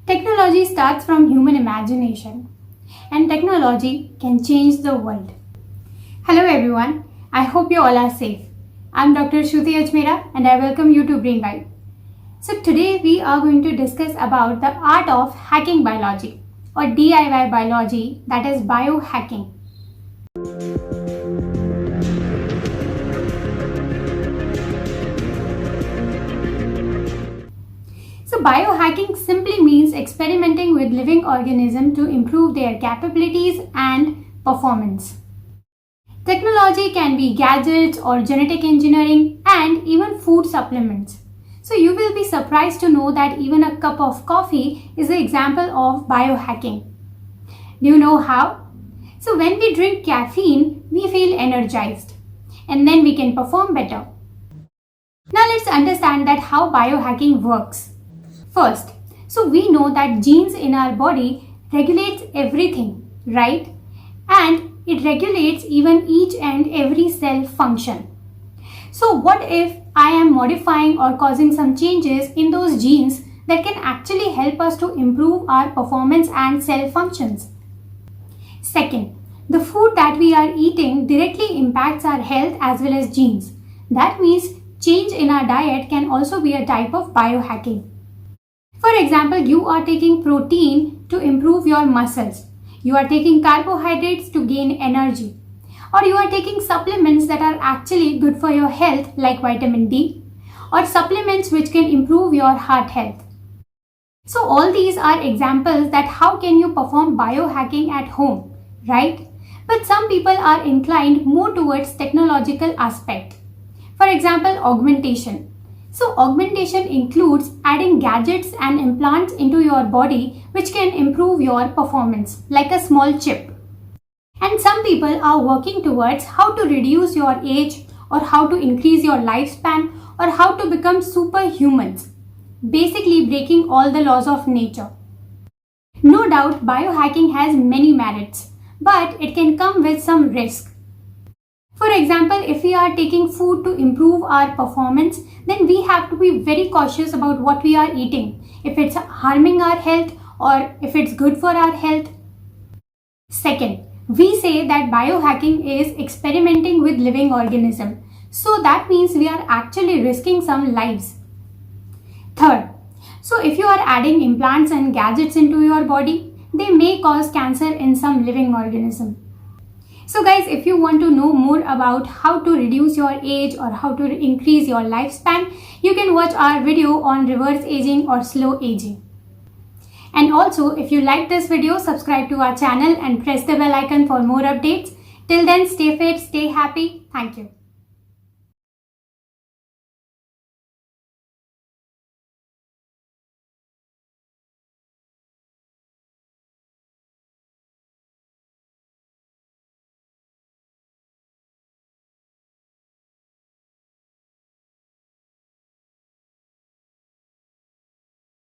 Technology starts from human imagination, and technology can change the world. Hello everyone, I hope you all are safe. I'm Dr. Shruti Ajmera and I welcome you to Brain Vibe. So today we are going to discuss about the art of hacking biology or DIY biology, that is biohacking. So biohacking simply means experimenting with living organisms to improve their capabilities and performance. Technology can be gadgets or genetic engineering and even food supplements. So you will be surprised to know that even a cup of coffee is an example of biohacking. Do you know how? So when we drink caffeine, we feel energized and then we can perform better. Now let's understand that how biohacking works. First, so we know that genes in our body regulates everything, right? And it regulates even each and every cell function. So what if I am modifying or causing some changes in those genes that can actually help us to improve our performance and cell functions? Second, the food that we are eating directly impacts our health as well as genes. That means change in our diet can also be a type of biohacking. For example, you are taking protein to improve your muscles. You are taking carbohydrates to gain energy. Or you are taking supplements that are actually good for your health like vitamin D or supplements which can improve your heart health. So all these are examples that how can you perform biohacking at home, right? But some people are inclined more towards technological aspect. For example, augmentation. So augmentation includes adding gadgets and implants into your body which can improve your performance like a small chip. And some people are working towards how to reduce your age or how to increase your lifespan or how to become superhumans, basically breaking all the laws of nature. No doubt biohacking has many merits, but it can come with some risk. For example, if we are taking food to improve our performance, then we have to be very cautious about what we are eating, if it's harming our health or if it's good for our health. Second, we say that biohacking is experimenting with living organisms. So that means we are actually risking some lives. Third, so if you are adding implants and gadgets into your body, they may cause cancer in some living organism. So guys, if you want to know more about how to reduce your age or how to increase your lifespan, you can watch our video on reverse aging or slow aging. And also, if you like this video, subscribe to our channel and press the bell icon for more updates. Till then, stay fit, stay happy. Thank you.